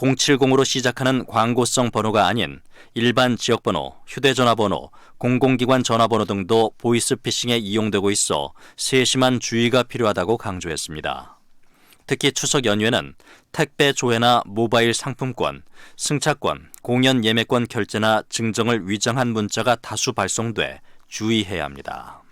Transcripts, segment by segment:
070으로 시작하는 광고성 번호가 아닌 일반 지역번호, 휴대전화번호, 공공기관 전화번호 등도 보이스피싱에 이용되고 있어 세심한 주의가 필요하다고 강조했습니다. 특히 추석 연휴에는 택배 조회나 모바일 상품권, 승차권, 공연 예매권 결제나 증정을 위장한 문자가 다수 발송돼 주의해야 합니다.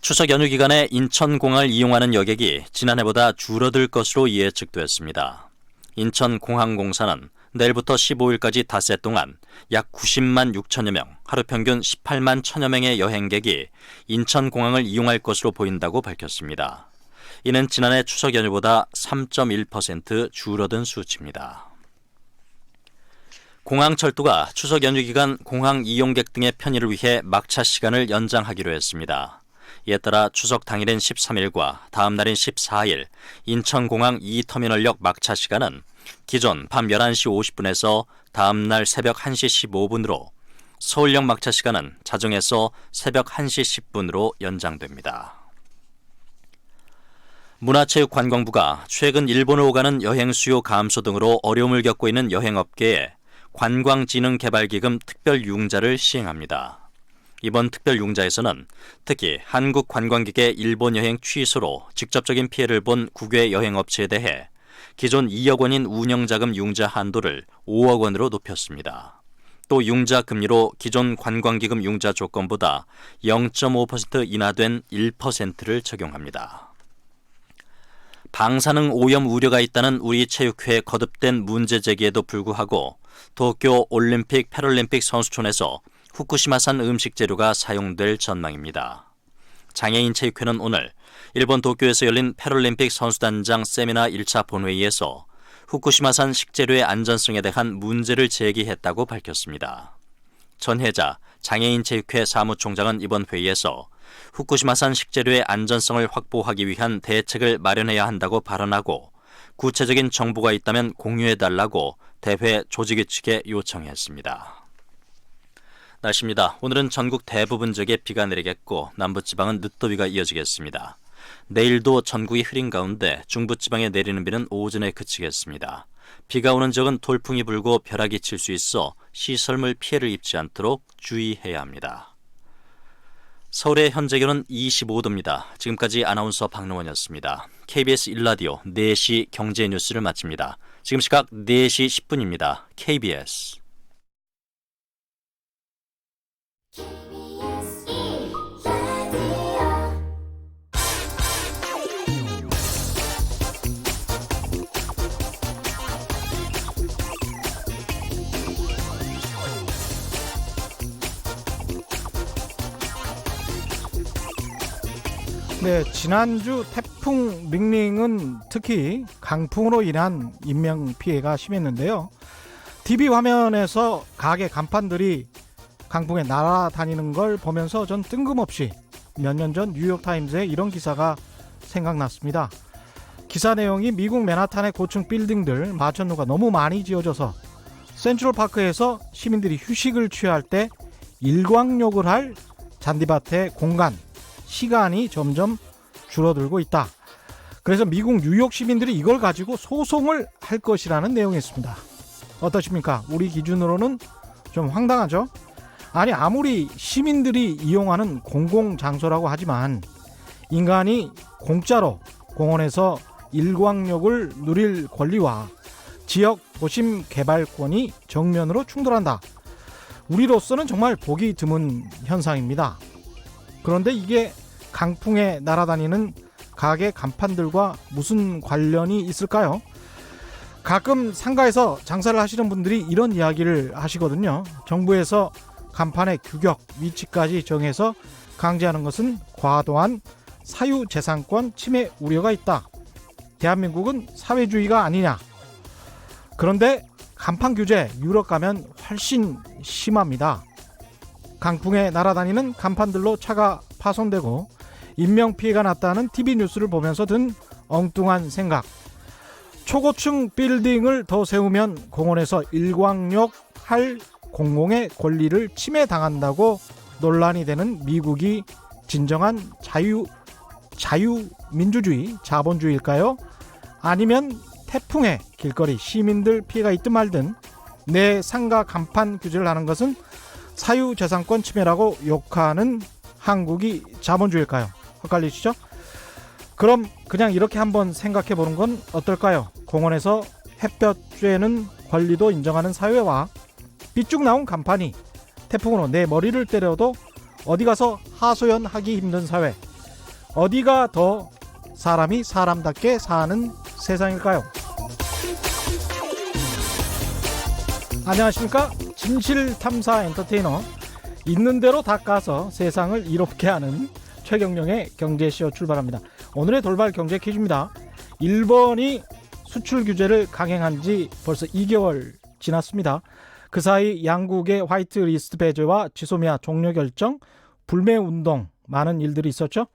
추석 연휴 기간에 인천공항을 이용하는 여객이 지난해보다 줄어들 것으로 예측됐습니다. 인천공항공사는 내일부터 15일까지 닷새 동안 약 90만 6천여 명, 하루 평균 18만 1천여 명의 여행객이 인천공항을 이용할 것으로 보인다고 밝혔습니다. 이는 지난해 추석 연휴보다 3.1% 줄어든 수치입니다. 공항철도가 추석 연휴 기간 공항 이용객 등의 편의를 위해 막차 시간을 연장하기로 했습니다. 이에 따라 추석 당일인 13일과 다음 날인 14일 인천공항 2터미널역 막차 시간은 기존 밤 11시 50분에서 다음 날 새벽 1시 15분으로, 서울역 막차 시간은 자정에서 새벽 1시 10분으로 연장됩니다. 문화체육관광부가 최근 일본을 오가는 여행 수요 감소 등으로 어려움을 겪고 있는 여행업계에 관광진흥개발기금 특별융자를 시행합니다. 이번 특별융자에서는 특히 한국 관광객의 일본 여행 취소로 직접적인 피해를 본 국외 여행업체에 대해 기존 2억 원인 운영자금 융자 한도를 5억 원으로 높였습니다. 또 융자 금리로 기존 관광기금 융자 조건보다 0.5% 인하된 1%를 적용합니다. 방사능 오염 우려가 있다는 우리 체육회의 거듭된 문제 제기에도 불구하고 도쿄 올림픽 패럴림픽 선수촌에서 후쿠시마산 음식 재료가 사용될 전망입니다. 장애인 체육회는 오늘 일본 도쿄에서 열린 패럴림픽 선수단장 세미나 1차 본회의에서 후쿠시마산 식재료의 안전성에 대한 문제를 제기했다고 밝혔습니다. 전혜자 장애인 체육회 사무총장은 이번 회의에서 후쿠시마산 식재료의 안전성을 확보하기 위한 대책을 마련해야 한다고 발언하고 구체적인 정보가 있다면 공유해달라고 대회 조직위 측에 요청했습니다. 날씨입니다. 오늘은 전국 대부분 지역에 비가 내리겠고 남부지방은 늦더위가 이어지겠습니다. 내일도 전국이 흐린 가운데 중부지방에 내리는 비는 오전에 그치겠습니다. 비가 오는 지역은 돌풍이 불고 벼락이 칠 수 있어 시설물 피해를 입지 않도록 주의해야 합니다. 서울의 현재 기온은 25도입니다. 지금까지 아나운서 박노원이었습니다. KBS 1라디오 4시 경제뉴스를 마칩니다. 지금 시각 4시 10분입니다. KBS 네, 지난주 태풍 링링은 특히 강풍으로 인한 인명피해가 심했는데요. TV 화면에서 가게 간판들이 강풍에 날아다니는 걸 보면서 전 뜬금없이 몇 년 전 뉴욕타임즈에 이런 기사가 생각났습니다. 기사 내용이 미국 맨하탄의 고층 빌딩들 마천루가 너무 많이 지어져서 센트럴파크에서 시민들이 휴식을 취할 때 일광욕을 할 잔디밭의 공간, 시간이 점점 줄어들고 있다. 그래서 미국 뉴욕 시민들이 이걸 가지고 소송을 할 것이라는 내용이었습니다. 어떠십니까? 우리 기준으로는 좀 황당하죠? 아니, 아무리 시민들이 이용하는 공공장소라고 하지만 인간이 공짜로 공원에서 일광욕을 누릴 권리와 지역 도심 개발권이 정면으로 충돌한다. 우리로서는 정말 보기 드문 현상입니다. 그런데 이게 강풍에 날아다니는 가게 간판들과 무슨 관련이 있을까요? 가끔 상가에서 장사를 하시는 분들이 이런 이야기를 하시거든요. 정부에서 간판의 규격, 위치까지 정해서 강제하는 것은 과도한 사유재산권 침해 우려가 있다. 대한민국은 사회주의가 아니냐. 그런데 간판 규제 유럽 가면 훨씬 심합니다. 강풍에 날아다니는 간판들로 차가 파손되고 인명피해가 났다는 TV 뉴스를 보면서 든 엉뚱한 생각. 초고층 빌딩을 더 세우면 공원에서 일광욕 할 공공의 권리를 침해당한다고 논란이 되는 미국이 진정한 자유민주주의, 자본주의일까요? 아니면 태풍에 길거리 시민들 피해가 있든 말든 내 상가 간판 규제를 하는 것은 사유재산권 침해라고 욕하는 한국이 자본주의일까요? 헷갈리시죠? 그럼 그냥 이렇게 한번 생각해 보는 건 어떨까요? 공원에서 햇볕 쬐는 권리도 인정하는 사회와 삐쭉 나온 간판이 태풍으로 내 머리를 때려도 어디 가서 하소연하기 힘든 사회, 어디가 더 사람이 사람답게 사는 세상일까요? 안녕하십니까? 진실탐사 엔터테이너, 있는 대로 닦아서 세상을 이롭게 하는 최경영의 경제쇼 출발합니다. 오늘의 돌발 경제 퀴즈입니다. 일본이 수출 규제를 강행한 지 벌써 2개월 지났습니다. 그 사이 양국의 화이트 리스트 배제와 지소미아 종료 결정, 불매 운동, 많은 일들이 있었죠.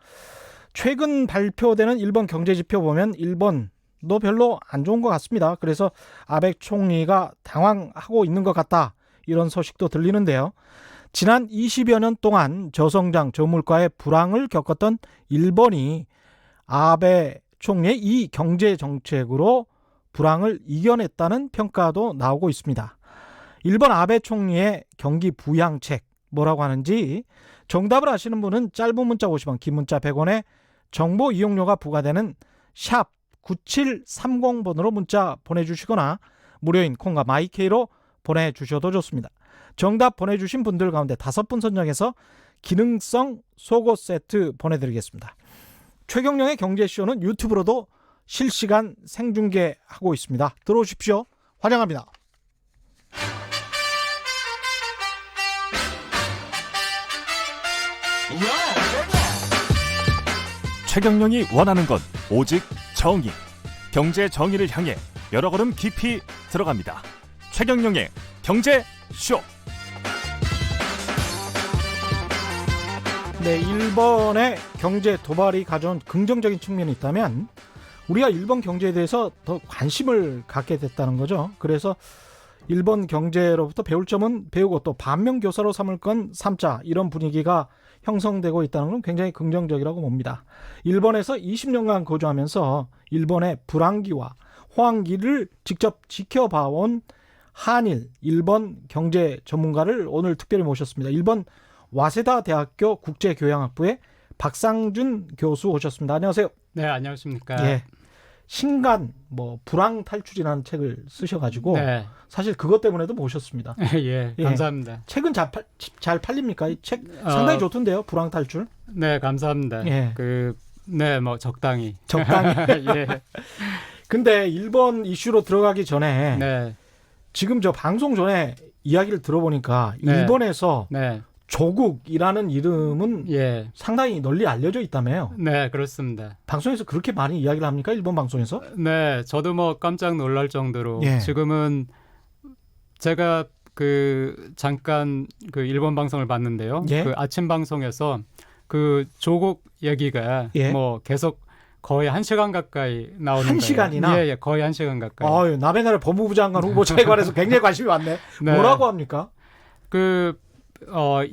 최근 발표되는 일본 경제 지표 보면 일본도 별로 안 좋은 것 같습니다. 그래서 아베 총리가 당황하고 있는 것 같다, 이런 소식도 들리는데요. 지난 20여 년 동안 저성장, 저물가의 불황을 겪었던 일본이 아베 총리의 이 경제 정책으로 불황을 이겨냈다는 평가도 나오고 있습니다. 일본 아베 총리의 경기 부양책 뭐라고 하는지 정답을 아시는 분은 짧은 문자 50원, 긴 문자 100원에 정보 이용료가 부과되는 샵 9730번으로 문자 보내주시거나 무료인 콩과 마이케이로 보내주셔도 좋습니다. 정답 보내주신 분들 가운데 5분 선정해서 기능성 속옷 세트 보내드리겠습니다. 최경영의 경제쇼는 유튜브로도 실시간 생중계하고 있습니다. 들어오십시오. 환영합니다. 최경영이 원하는 건 오직 정의. 경제 정의를 향해 여러 걸음 깊이 들어갑니다. 최경영의 경제쇼. 네, 일본의 경제 도발이 가져온 긍정적인 측면이 있다면 우리가 일본 경제에 대해서 더 관심을 갖게 됐다는 거죠. 그래서 일본 경제로부터 배울 점은 배우고 또 반면교사로 삼을 건 삼자, 이런 분위기가 형성되고 있다는 건 굉장히 긍정적이라고 봅니다. 일본에서 20년간 거주하면서 일본의 불황기와 호황기를 직접 지켜봐온 한일, 일본 경제 전문가를 오늘 특별히 모셨습니다. 일본 와세다 대학교 국제교양학부의 박상준 교수 오셨습니다. 안녕하세요. 네, 안녕하십니까. 예. 신간 불황 탈출이라는 책을 쓰셔가지고 네. 사실 그것 때문에도 모셨습니다. 예, 감사합니다. 책은 잘 팔립니까? 이 책 상당히 좋던데요, 불황 탈출. 네, 감사합니다. 예. 적당히. 예. 근데 일본 이슈로 들어가기 전에 네. 지금 저 방송 전에 이야기를 들어보니까 네. 일본에서 네. 조국이라는 이름은 예. 상당히 널리 알려져 있다며요. 네, 그렇습니다. 방송에서 그렇게 많이 이야기를 합니까? 일본 방송에서? 네, 저도 깜짝 놀랄 정도로 예. 지금은 제가 잠깐 일본 방송을 봤는데요. 예. 아침 방송에서 조국 얘기가 예. 계속 거의 1시간 가까이 나오는 거예요. 1시간이나? 예, 거의 1시간 가까이. 나베나라 법무부 장관 후보자에 관해서 굉장히 관심이 많네. 네. 뭐라고 합니까?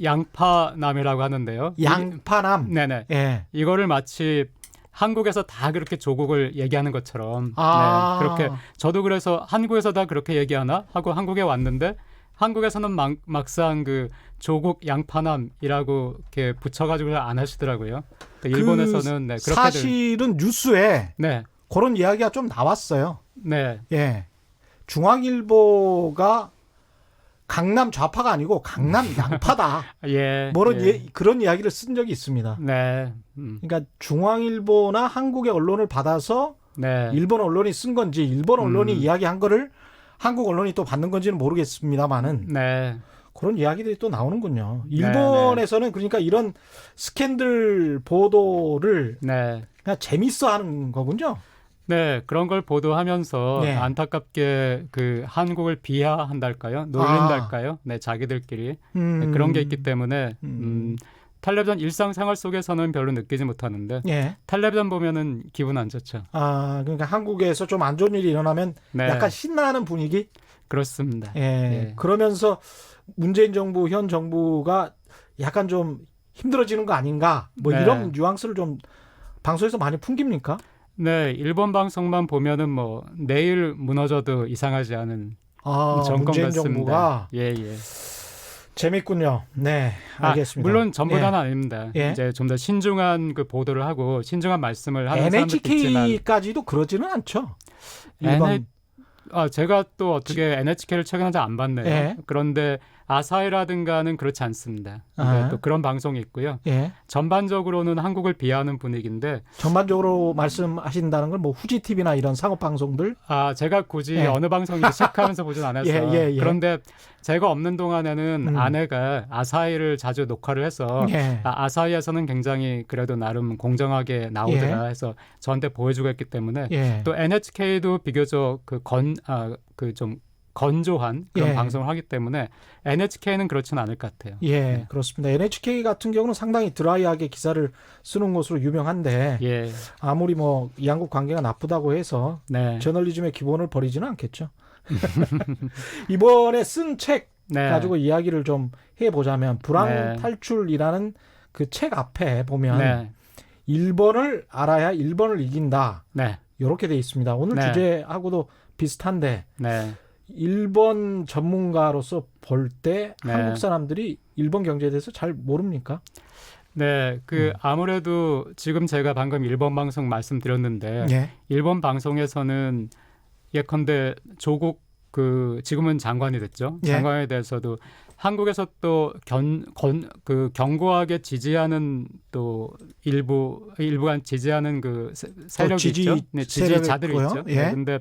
양파남이라고 하는데요. 양파남. 네네. 예. 이거를 마치 한국에서 다 그렇게 조국을 얘기하는 것처럼. 아. 네, 그렇게 저도 그래서 한국에서 다 그렇게 얘기하나 하고 한국에 왔는데 한국에서는 막상 조국 양파남이라고 이렇게 붙여가지고 안 하시더라고요. 일본에서는 그렇게 사실은 뉴스에 네. 그런 이야기가 좀 나왔어요. 네. 예. 중앙일보가 강남 좌파가 아니고 강남 양파다. 예. 그런 이야기를 쓴 적이 있습니다. 네. 그러니까 중앙일보나 한국의 언론을 받아서 네. 일본 언론이 쓴 건지 일본 언론이 이야기한 거를 한국 언론이 또 받는 건지는 모르겠습니다만은 네. 그런 이야기들이 또 나오는군요. 일본에서는 그러니까 이런 스캔들 보도를 네. 그냥 재밌어 하는 거군요. 네, 그런 걸 보도하면서 네. 안타깝게 한국을 비하한달까요? 놀린달까요? 네, 자기들끼리 네, 그런 게 있기 때문에 텔레비전 일상생활 속에서는 별로 느끼지 못하는데 예. 텔레비전 보면은 기분 안 좋죠. 그러니까 한국에서 좀 안 좋은 일이 일어나면 네. 약간 신나는 분위기? 그렇습니다. 예. 예. 그러면서 문재인 정부, 현 정부가 약간 좀 힘들어지는 거 아닌가? 네. 이런 뉘앙스를 좀 방송에서 많이 풍깁니까? 네, 일본 방송만 보면은 뭐 내일 무너져도 이상하지 않은 정권 문재인 같습니다. 정부가 예, 예. 재밌군요. 네, 알겠습니다. 물론 전부 예. 다는 아닙니다. 예. 이제 좀 더 신중한 그 보도를 하고 신중한 말씀을 하는 사람들도 있지만 NHK까지도 그러지는 않죠. 일본 제가 또 어떻게 NHK를 최근에 잘 안 봤네요. 예. 그런데 아사히라든가는 그렇지 않습니다. 아. 또 그런 방송이 있고요. 예. 전반적으로는 한국을 비하하는 분위기인데 전반적으로 말씀하신다는 건 뭐 후지 TV나 이런 상업 방송들 제가 굳이 예. 어느 방송인지 체크하면서 보진 않았어요. 예. 그런데 제가 없는 동안에는 음. 아내가 아사히를 자주 녹화를 해서 예. 아사히에서는 굉장히 그래도 나름 공정하게 나오더라 해서 저한테 보여주고 했기 때문에 예. 또 NHK도 비교적 좀 건조한 그런 예. 방송을 하기 때문에 NHK는 그렇지는 않을 것 같아요. 예, 네. 그렇습니다. NHK 같은 경우는 상당히 드라이하게 기사를 쓰는 것으로 유명한데 예, 아무리 뭐 양국 관계가 나쁘다고 해서 네, 저널리즘의 기본을 버리지는 않겠죠. 이번에 쓴 책 네, 가지고 이야기를 좀 해보자면 불황 네. 탈출이라는 그 책 앞에 보면 네, 일본을 알아야 일본을 이긴다. 네, 이렇게 돼 있습니다. 오늘 네. 주제하고도 비슷한데 네, 일본 전문가로서 볼 때 네. 한국 사람들이 일본 경제에 대해서 잘 모릅니까? 네. 아무래도 지금 제가 방금 일본 방송 말씀드렸는데 예. 일본 방송에서는 예컨대 조국 지금은 장관이 됐죠. 예. 장관에 대해서도 한국에서 또 견고하게 지지하는 또 일부간 지지하는 그 세력이 지지 있죠. 네, 지지자들이 세력이 있죠. 있고요. 예. 네, 근데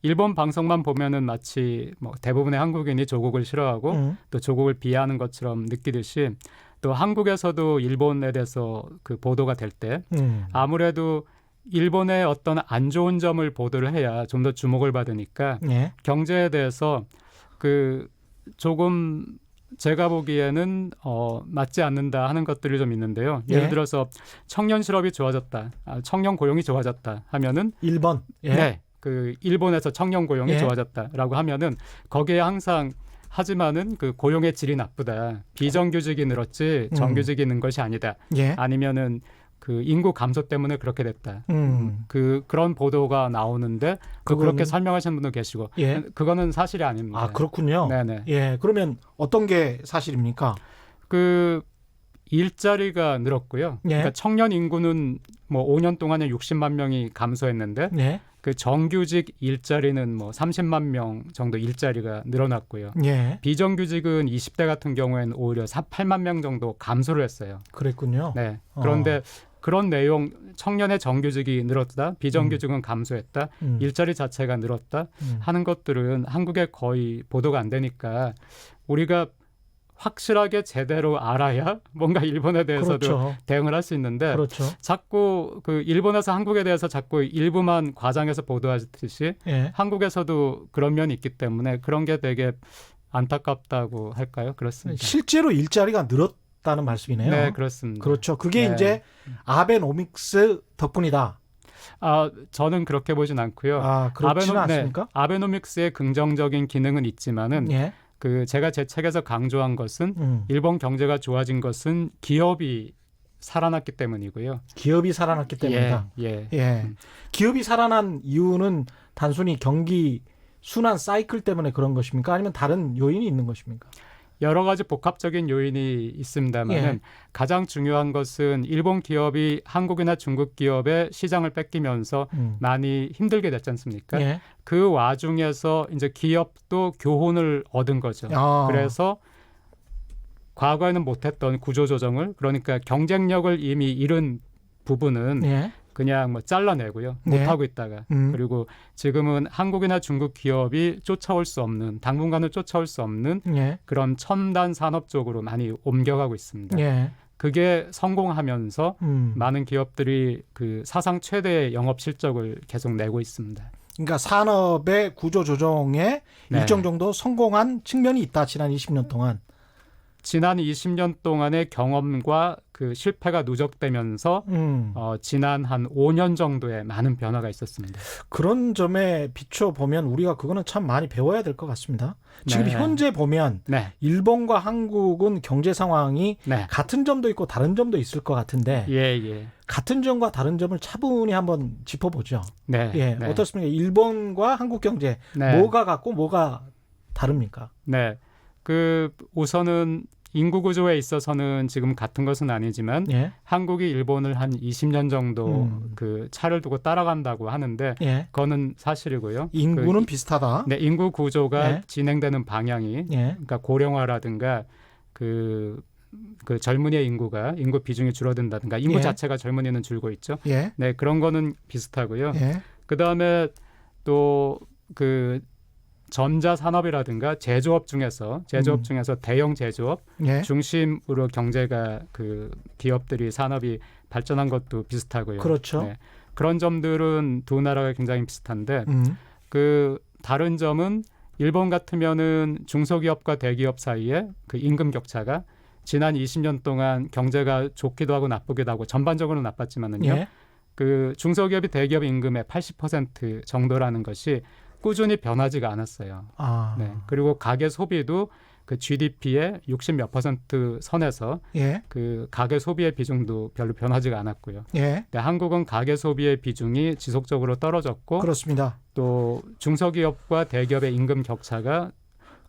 일본 방송만 보면은 마치 뭐 대부분의 한국인이 조국을 싫어하고 또 조국을 비하하는 것처럼 느끼듯이 또 한국에서도 일본에 대해서 그 보도가 될 때 아무래도 일본의 어떤 안 좋은 점을 보도를 해야 좀 더 주목을 받으니까 예. 경제에 대해서 조금 제가 보기에는 맞지 않는다 하는 것들이 좀 있는데요. 예를 예. 들어서 청년 실업이 좋아졌다, 청년 고용이 좋아졌다 하면은 1번. 예. 네, 일본에서 청년 고용이 예. 좋아졌다라고 하면은 거기에 항상 하지만은 고용의 질이 나쁘다, 비정규직이 늘었지 정규직이 는 것이 아니다, 예. 아니면은 인구 감소 때문에 그렇게 됐다. 그런 보도가 나오는데 그렇게 설명하시는 분도 계시고 예. 그거는 사실이 아닙니다. 아, 그렇군요. 네네. 예. 그러면 어떤 게 사실입니까? 일자리가 늘었고요. 예. 그러니까 청년 인구는 뭐 5년 동안에 60만 명이 감소했는데 예. 정규직 일자리는 뭐 30만 명 정도 일자리가 늘어났고요. 예. 비정규직은 20대 같은 경우에는 오히려 8만 명 정도 감소를 했어요. 그랬군요. 네. 그런데 그런 내용, 청년의 정규직이 늘었다, 비정규직은 감소했다, 일자리 자체가 늘었다 하는 것들은 한국에 거의 보도가 안 되니까 우리가 확실하게 제대로 알아야 뭔가 일본에 대해서도 그렇죠. 대응을 할 수 있는데 그렇죠. 자꾸 일본에서 한국에 대해서 자꾸 일부만 과장해서 보도하듯이 예. 한국에서도 그런 면이 있기 때문에 그런 게 되게 안타깝다고 할까요? 그렇습니다. 실제로 일자리가 늘었다는 말씀이네요. 네, 그렇습니다. 그렇죠. 그게 네. 이제 아베노믹스 덕분이다. 저는 그렇게 보진 않고요. 그렇지는 않습니까? 아베노믹스의 긍정적인 기능은 있지만은 예. 제가 제 책에서 강조한 것은 일본 경제가 좋아진 것은 기업이 살아났기 때문이고요. 기업이 살아났기 때문이다. 예. 예. 기업이 살아난 이유는 단순히 경기 순환 사이클 때문에 그런 것입니까? 아니면 다른 요인이 있는 것입니까? 여러 가지 복합적인 요인이 있습니다만은 예. 가장 중요한 것은 일본 기업이 한국이나 중국 기업의 시장을 뺏기면서 많이 힘들게 됐지 않습니까? 예. 그 와중에서 이제 기업도 교훈을 얻은 거죠. 그래서 과거에는 못했던 구조조정을, 그러니까 경쟁력을 이미 잃은 부분은 예. 그냥 뭐 잘라내고요. 네. 못하고 있다가. 그리고 지금은 한국이나 중국 기업이 쫓아올 수 없는, 당분간은 쫓아올 수 없는 예. 그런 첨단 산업 쪽으로 많이 옮겨가고 있습니다. 예. 그게 성공하면서 많은 기업들이 사상 최대의 영업 실적을 계속 내고 있습니다. 그러니까 산업의 구조 조정에 네. 일정 정도 성공한 측면이 있다. 지난 20년 동안. 지난 20년 동안의 경험과 그 실패가 누적되면서 지난 한 5년 정도의 많은 변화가 있었습니다. 그런 점에 비춰 보면 우리가 그거는 참 많이 배워야 될 것 같습니다. 지금 네. 현재 보면 네, 일본과 한국은 경제 상황이 네, 같은 점도 있고 다른 점도 있을 것 같은데 예. 같은 점과 다른 점을 차분히 한번 짚어보죠. 네, 예, 네. 어떻습니까? 일본과 한국 경제 네. 뭐가 같고 뭐가 다릅니까? 네, 그 우선은 인구 구조에 있어서는 지금 같은 것은 아니지만 예, 한국이 일본을 한 20년 정도 그 차를 두고 따라간다고 하는데 예. 그거는 사실이고요. 인구는 그, 비슷하다. 네, 인구 구조가 예. 진행되는 방향이 예, 그러니까 고령화라든가 그 젊은이의 인구 비중이 줄어든다든가 인구 예. 자체가 젊은이는 줄고 있죠. 예, 네, 그런 거는 비슷하고요. 예, 그다음에 또 그 전자 산업이라든가 제조업 중에서 대형 제조업 예. 중심으로 경제가 그 기업들이 산업이 발전한 것도 비슷하고요. 그렇죠. 네, 그런 점들은 두 나라가 굉장히 비슷한데 그 다른 점은 일본 같으면은 중소기업과 대기업 사이에 그 임금 격차가 지난 20년 동안 경제가 좋기도 하고 나쁘기도 하고 전반적으로 나빴지만은요. 예. 그 중소기업이 대기업 임금의 80% 정도라는 것이 꾸준히 변하지가 않았어요. 아, 네. 그리고 가계 소비도 그 GDP의 60 몇 % 선에서 예, 그 가계 소비의 비중도 별로 변하지가 않았고요. 예. 네, 한국은 가계 소비의 비중이 지속적으로 떨어졌고 그렇습니다. 또 중소기업과 대기업의 임금 격차가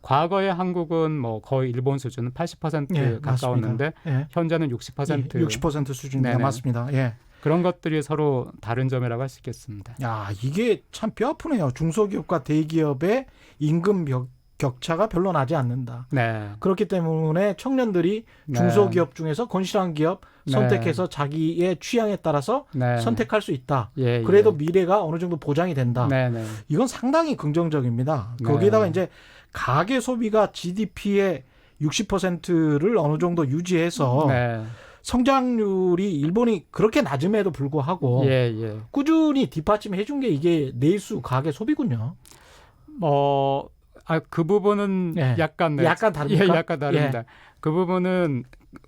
과거에 한국은 뭐 거의 일본 수준은 80% 예, 가까웠는데 예. 현재는 60% 60% 수준입니다. 네네. 맞습니다. 예. 그런 것들이 서로 다른 점이라고 할 수 있겠습니다. 야, 이게 참 뼈아프네요. 중소기업과 대기업의 임금 격차가 별로 나지 않는다. 네. 그렇기 때문에 청년들이 네. 중소기업 중에서 건실한 기업 네. 선택해서 자기의 취향에 따라서 네. 선택할 수 있다. 예, 그래도 예. 미래가 어느 정도 보장이 된다. 네, 네. 이건 상당히 긍정적입니다. 네. 거기에다가 이제 가계 소비가 GDP의 60%를 어느 정도 유지해서 네. 성장률이 일본이 그렇게 낮음에도 불구하고 예, 예. 꾸준히 뒷받침해 준 게 이게 내수 가계 소비군요. 그 부분은 예. 약간 약간 다릅니까? 예, 약간 다릅니다. 그 부분은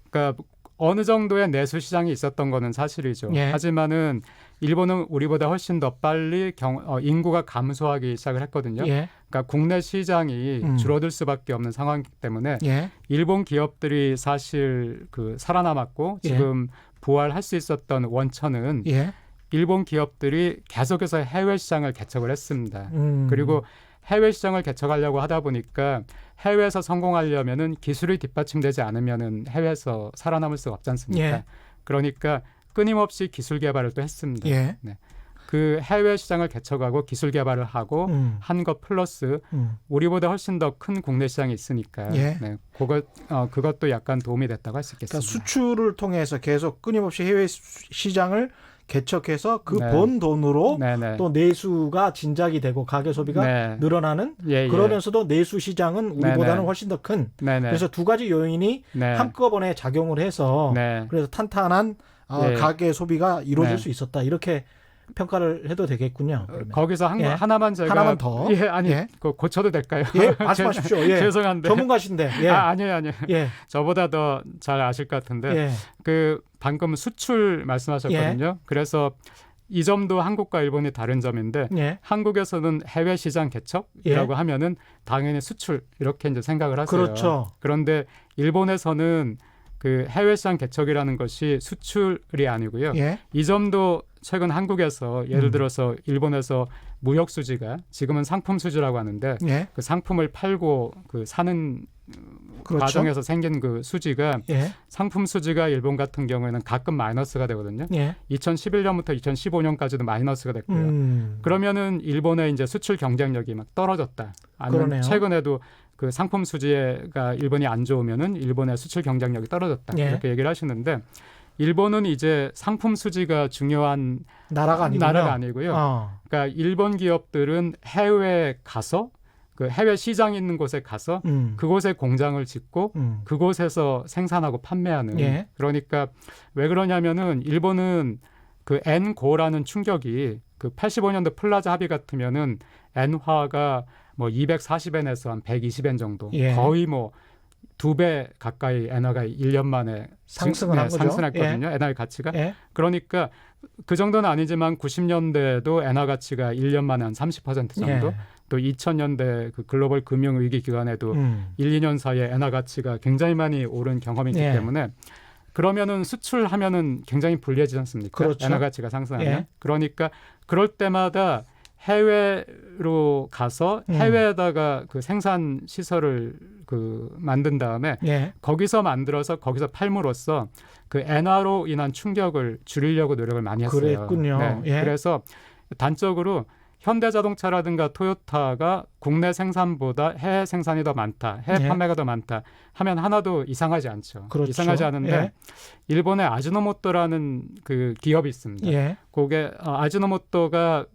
그러니까 어느 정도의 내수 시장이 있었던 거는 사실이죠. 예. 하지만은 일본은 우리보다 훨씬 더 빨리 인구가 감소하기 시작을 했거든요. 예. 그러니까 국내 시장이 줄어들 수밖에 없는 상황이기 때문에 예. 일본 기업들이 사실 그 살아남았고 지금 부활할 수 있었던 원천은 예. 일본 기업들이 계속해서 해외 시장을 개척을 했습니다. 음. 그리고 해외 시장을 개척하려고 하다 보니까 해외에서 성공하려면은 기술이 뒷받침되지 않으면은 해외에서 살아남을 수가 없지 않습니까? 예. 그러니까 끊임없이 기술 개발을 또 했습니다. 예. 그 해외 시장을 개척하고 기술 개발을 하고 한 것 플러스 우리보다 훨씬 더 큰 국내 시장이 있으니까 예. 네, 그것도 약간 도움이 됐다고 할 수 있겠습니다. 그러니까 수출을 통해서 계속 끊임없이 해외 시장을 개척해서 그 네. 번 돈으로 네네. 또 내수가 진작이 되고 가계 소비가 네. 늘어나는 예, 예. 그러면서도 내수 시장은 우리보다는 네네. 훨씬 더 큰 네네. 그래서 두 가지 요인이 네. 한꺼번에 작용을 해서 네. 그래서 탄탄한 예. 가계 소비가 이루어질 네. 수 있었다 이렇게 평가를 해도 되겠군요. 그러면. 거기서 예. 하나만 제가 하나만 더. 예, 아니 예. 그거 고쳐도 될까요? 예, 말씀하십시오. 예. 죄송한데. 전문가신데. 예. 아니에요. 예. 저보다 더 잘 아실 것 같은데 예. 그 방금 수출 말씀하셨거든요. 그래서 이 점도 한국과 일본이 다른 점인데 예. 한국에서는 해외 시장 개척이라고 예. 하면은 당연히 수출 이렇게 이제 생각을 하세요. 그렇죠. 그런데 일본에서는 그 해외 시장 개척이라는 것이 수출이 아니고요. 예. 이 점도 최근 한국에서 예를 들어서 일본에서 무역 수지가 지금은 상품 수지라고 하는데 예. 그 상품을 팔고 그 사는 그렇죠. 과정에서 생긴 그 수지가 예. 상품 수지가 일본 같은 경우에는 가끔 마이너스가 되거든요. 예. 2011년부터 2015년까지도 마이너스가 됐고요. 그러면은 일본의 이제 수출 경쟁력이 막 떨어졌다. 아니면 그러네요. 최근에도 그 상품 수지가 일본이 안 좋으면은 일본의 수출 경쟁력이 떨어졌다. 예. 이렇게 얘기를 하시는데 일본은 이제 상품 수지가 중요한 나라가 아니고요. 나라가 아니고요. 그러니까 일본 기업들은 해외에 가서 그 해외 시장이 있는 곳에 가서 그곳에 공장을 짓고 그곳에서 생산하고 판매하는 예. 그러니까 왜 그러냐면은 일본은 그 엔고라는 충격이 그 85년도 플라자 합의 같으면은 엔화가 뭐 240엔에서 한 120엔 정도 예. 거의 뭐 2배 가까이 엔화가 1년 만에 상승을 한 거죠. 상승했거든요. 엔화의 가치가. 예. 그러니까 그 정도는 아니지만 90년대에도 엔화 가치가 1년 만에 한 30% 정도. 예. 또 2000년대 그 글로벌 금융 위기 기간에도 1, 2년 사이에 엔화 가치가 굉장히 많이 오른 경험이 있기 예. 때문에 그러면은 수출하면은 굉장히 불리해지지 않습니까? 그렇죠. 엔화 가치가 상승하면. 예. 그러니까 그럴 때마다 해외로 가서 해외에다가 그 생산 시설을 그 만든 다음에 예. 거기서 만들어서 거기서 팔므로써 그 엔화로 인한 충격을 줄이려고 노력을 많이 했어요. 그랬군요. 네. 예. 그래서 단적으로 현대자동차라든가 토요타가 국내 생산보다 해외 생산이 더 많다, 해외 예. 판매가 더 많다 하면 하나도 이상하지 않죠. 그렇죠. 이상하지 않은데 예. 일본의 아지노모토라는 그 기업이 있습니다. 예. 그게 아지노모토가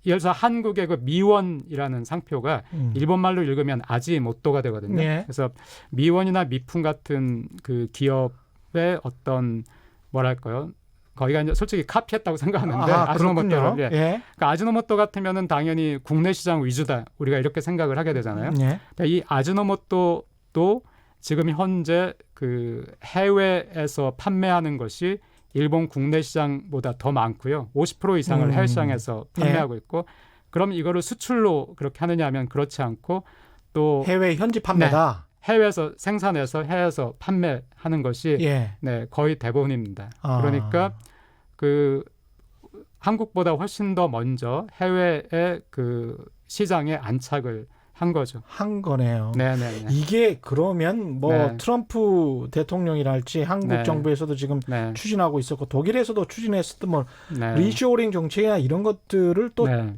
예를 들어서 한국의 그 미원이라는 상표가 일본 말로 읽으면 아지모토가 되거든요. 예. 그래서 미원이나 미풍 같은 그 기업의 어떤 뭐랄까요? 거기가 이제 솔직히 카피했다고 생각하는데 아지노모토를 그렇군요. 예. 예. 그러니까 아지노모토 같으면은 당연히 국내 시장 위주다 우리가 이렇게 생각을 하게 되잖아요. 예. 그러니까 이 아지노모토도 지금 현재 그 해외에서 판매하는 것이 일본 국내 시장보다 더 많고요. 50% 이상을 해외 시장에서 판매하고 있고, 그럼 이거를 수출로 그렇게 하느냐 하면 그렇지 않고 또 해외 현지 판매다. 해외에서 생산해서 해외에서 판매하는 것이 예. 네, 거의 대부분입니다. 아. 그러니까 그 한국보다 훨씬 더 먼저 해외의 그 시장에 안착을 한 거죠. 한 거네요. 네네네. 이게 그러면 뭐 네. 트럼프 대통령이랄지 한국 네. 정부에서도 지금 네. 추진하고 있었고 독일에서도 추진했었던 뭐 네. 리쇼어링 정책이나 이런 것들을 또 네.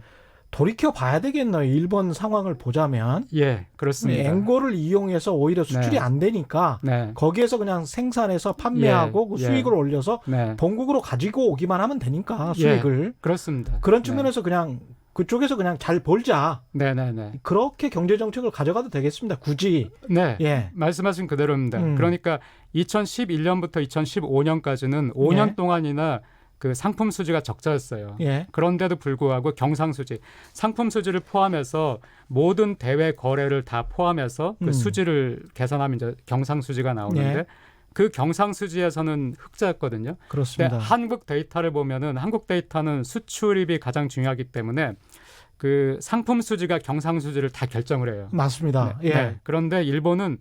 돌이켜 봐야 되겠네요. 일본 상황을 보자면 예, 그렇습니다. 앵고를 이용해서 오히려 수출이 네. 안 되니까 네. 거기에서 그냥 생산해서 판매하고 그 예. 수익을 올려서 네. 본국으로 가지고 오기만 하면 되니까 수익을 그렇습니다. 그런 측면에서 그냥 그쪽에서 그냥 잘 벌자. 네네네. 그렇게 경제 정책을 가져가도 되겠습니다. 굳이. 네. 예. 말씀하신 그대로입니다. 그러니까 2011년부터 2015년까지는 5년 예. 동안이나 그 상품 수지가 적자였어요. 예. 그런데도 불구하고 경상 수지, 상품 수지를 포함해서 모든 대외 거래를 다 포함해서 그 수지를 계산하면 이제 경상 수지가 나오는데 예. 그 경상 수지에서는 흑자였거든요. 그렇습니다. 근데 한국 데이터를 보면은 한국 데이터는 수출입이 가장 중요하기 때문에 그 상품 수지가 경상 수지를 다 결정을 해요. 맞습니다. 네, 예. 네. 그런데 일본은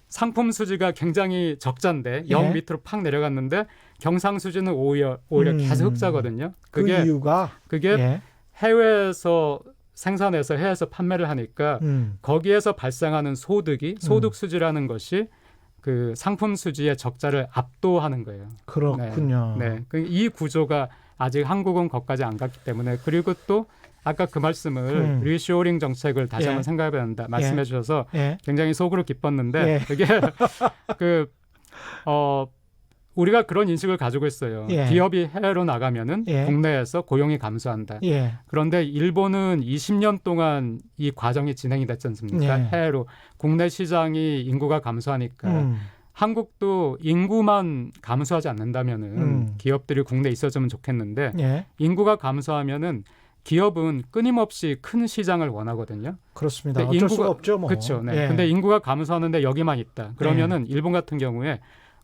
상품 수지가 굉장히 적자인데 영 예. 밑으로 팍 내려갔는데 경상 수지는 오히려 계속 흑자거든요. 그 이유가 그게 예. 해외에서 생산해서 해외에서 판매를 하니까 거기에서 발생하는 소득 수지라는 것이 그 상품 수지의 적자를 압도하는 거예요. 그렇군요. 네. 이 구조가 아직 한국은 거기까지 안 갔기 때문에 그리고 또 아까 그 말씀을 리쇼어링 정책을 다시 예. 한번 생각해야 된다 말씀해 주셔서 예. 굉장히 속으로 기뻤는데 예. 그게 우리가 그런 인식을 가지고 있어요. 예. 기업이 해외로 나가면은 예. 국내에서 고용이 감소한다. 예. 그런데 일본은 20년 동안 이 과정이 진행이 됐지 않습니까? 예. 해외로 국내 시장이 인구가 감소하니까 한국도 인구만 감소하지 않는다면은 기업들이 국내에 있어주면 좋겠는데 예. 인구가 감소하면은 기업은 끊임없이 큰 시장을 원하거든요. 그렇습니다. 근데 어쩔 수가 없죠, 뭐. 그렇죠. 네. 예. 근데 인구가 감소하는데 여기만 있다. 그러면은 일본 같은 경우에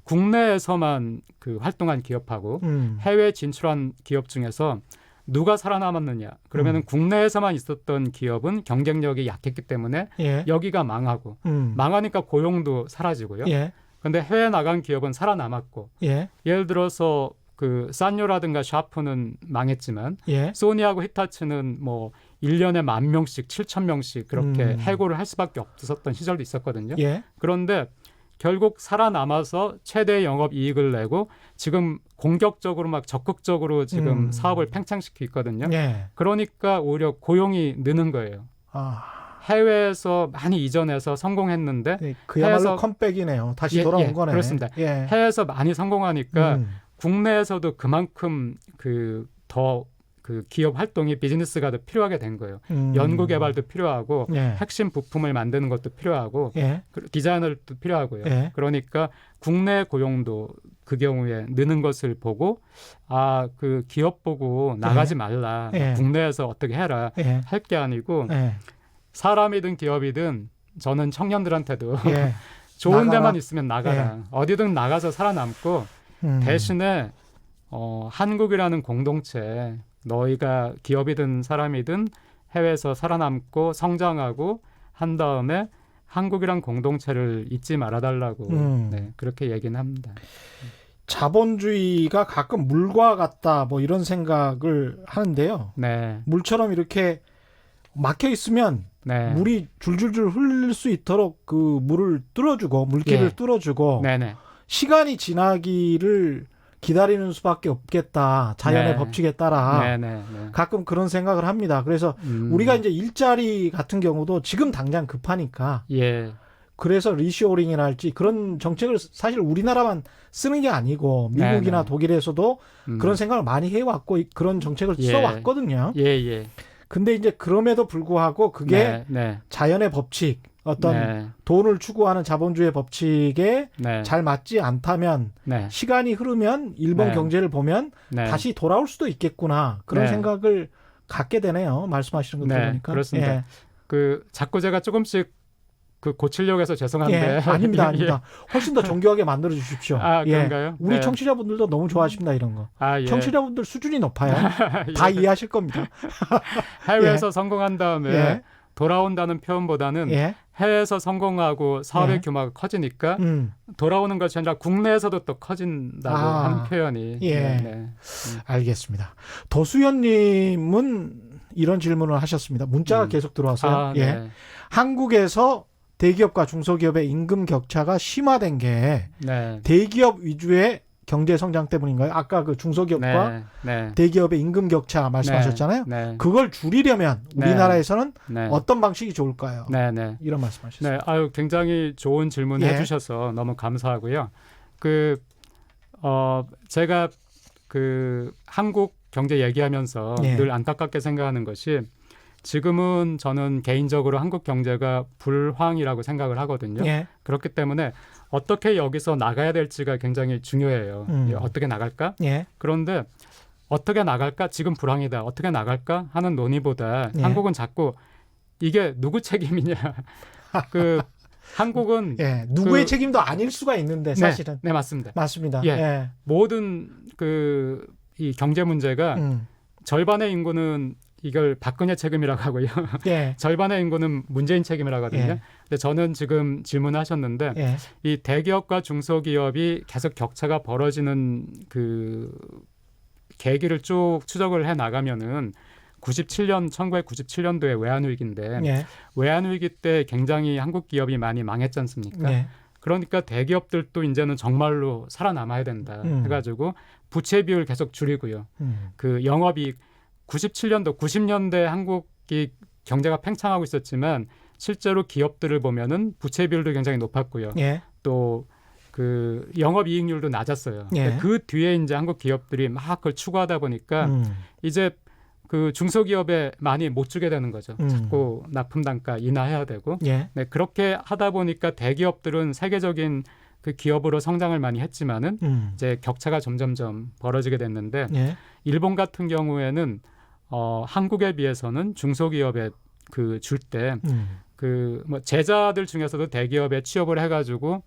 국내에서만 그 활동한 기업하고 해외 진출한 기업 중에서 누가 살아남았느냐? 그러면은 국내에서만 있었던 기업은 경쟁력이 약했기 때문에 예. 여기가 망하고 망하니까 고용도 사라지고요. 예. 근데 해외 나간 기업은 살아남았고 예. 예를 들어서 그 산요라든가 샤프는 망했지만 예. 소니하고 히타치는 뭐 1년에 10,000명씩 7,000명씩 그렇게 해고를 할 수밖에 없었던 시절도 있었거든요. 예. 그런데 결국 살아남아서 최대 영업 이익을 내고 지금 공격적으로 막 적극적으로 지금 사업을 팽창시키고 있거든요. 예. 그러니까 오히려 고용이 느는 거예요. 아. 해외에서 많이 이전해서 성공했는데 네, 그야말로 해외에서 컴백이네요. 다시 예, 돌아온 예, 거네. 그렇습니다. 예. 해외에서 많이 성공하니까 국내에서도 그만큼 그 기업 활동이 비즈니스가 더 필요하게 된 거예요. 연구 개발도 필요하고 예. 핵심 부품을 만드는 것도 필요하고 예. 디자이너도 필요하고요. 예. 그러니까 국내 고용도 그 경우에 느는 것을 보고 그 기업 보고 나가지 말라. 예. 국내에서 어떻게 해라. 예. 할 게 아니고 예. 사람이든 기업이든 저는 청년들한테도 예. 좋은 나가라. 데만 있으면 나가라. 어디든 나가서 살아남고 대신에 한국이라는 공동체, 너희가 기업이든 사람이든 해외에서 살아남고 성장하고 한 다음에 한국이란 공동체를 잊지 말아달라고 네, 그렇게 얘기는 합니다. 자본주의가 가끔 물과 같다 뭐 이런 생각을 하는데요. 네, 물처럼 이렇게 막혀 있으면 네, 물이 줄줄줄 흘릴 수 있도록 그 물을 뚫어주고 물길을 예. 뚫어주고 네, 네, 시간이 지나기를 기다리는 수밖에 없겠다. 자연의 네. 법칙에 따라 네, 네, 네. 가끔 그런 생각을 합니다. 그래서 우리가 이제 일자리 같은 경우도 지금 당장 급하니까 예, 그래서 리쇼어링이라 할지 그런 정책을 사실 우리나라만 쓰는 게 아니고 미국이나 네네. 독일에서도 그런 생각을 많이 해왔고 그런 정책을 예. 써왔거든요. 예, 예. 근데 이제 그럼에도 불구하고 그게 네, 네, 자연의 법칙, 어떤 네, 돈을 추구하는 자본주의 법칙에 네, 잘 맞지 않다면 네, 시간이 흐르면 일본 네. 경제를 보면 네. 다시 돌아올 수도 있겠구나. 그런 네. 생각을 갖게 되네요. 말씀하시는 거 네, 들어보니까. 그렇습니다. 예. 그 자꾸 제가 조금씩 그 고치려고 해서 죄송한데 예, 아닙니다, 예. 아닙니다. 훨씬 더 정교하게 만들어 주십시오. 아, 예. 그런가요? 우리 네. 청취자분들도 너무 좋아하십니다, 이런 거. 아, 예. 청취자분들 수준이 높아요. 예. 다 이해하실 겁니다. 해외에서 성공한 다음에 예. 돌아온다는 표현보다는 예. 해외에서 성공하고 사업의 예. 규모가 커지니까 음, 돌아오는 것이 아니라 국내에서도 또 커진다고 아, 하는 표현이 예. 네, 네. 알겠습니다. 도수연님은 이런 질문을 하셨습니다. 문자가 계속 들어와서요. 아, 예. 네. 한국에서 대기업과 중소기업의 임금 격차가 심화된 게 네. 대기업 위주의 경제 성장 때문인가요? 아까 그 중소기업과 네. 네. 대기업의 임금 격차 말씀하셨잖아요. 네. 그걸 줄이려면 네. 우리나라에서는 네. 어떤 방식이 좋을까요? 네. 네. 이런 말씀하셨어요. 네, 아유 굉장히 좋은 질문 예. 해주셔서 너무 감사하고요. 제가 그 한국 경제 얘기하면서 예. 늘 안타깝게 생각하는 것이 지금은 저는 개인적으로 한국 경제가 불황이라고 생각을 하거든요. 예. 그렇기 때문에 어떻게 여기서 나가야 될지가 굉장히 중요해요. 음. 예, 어떻게 나갈까? 예. 그런데 어떻게 나갈까? 지금 불황이다. 어떻게 나갈까? 하는 논의보다 예. 한국은 자꾸 이게 누구 책임이냐? 그 한국은 예. 누구의 그- 책임도 아닐 수가 있는데 사실은 네, 맞습니다. 맞습니다. 예. 예. 모든 이 경제 문제가 음. 절반의 인구는 이걸 박근혜 책임이라고 하고요. 예. 절반의 인구는 문재인 책임이라고 하거든요. 예. 근데 저는 지금 질문하셨는데 예. 이 대기업과 중소기업이 계속 격차가 벌어지는 그 계기를 쭉 추적을 해 나가면은 1997년도에 외환위기인데 예. 외환위기 때 굉장히 한국 기업이 많이 망했지 않습니까? 예. 그러니까 대기업들도 이제는 정말로 살아남아야 된다 해가지고 부채 비율 계속 줄이고요. 그 영업이익 97년도 90년대 한국이 경제가 팽창하고 있었지만 실제로 기업들을 보면은 부채 비율도 굉장히 높았고요. 예. 또 그 영업이익률도 낮았어요. 예. 근데 그 뒤에 이제 한국 기업들이 막 그걸 추구하다 보니까 이제 그 중소기업에 많이 못 주게 되는 거죠. 자꾸 납품 단가 인하해야 되고. 예. 네, 그렇게 하다 보니까 대기업들은 세계적인 그 기업으로 성장을 많이 했지만은 이제 격차가 점점점 벌어지게 됐는데 예. 일본 같은 경우에는 한국에 비해서는 중소기업에 그 줄 때 그 뭐 제자들 중에서도 대기업에 취업을 해가지고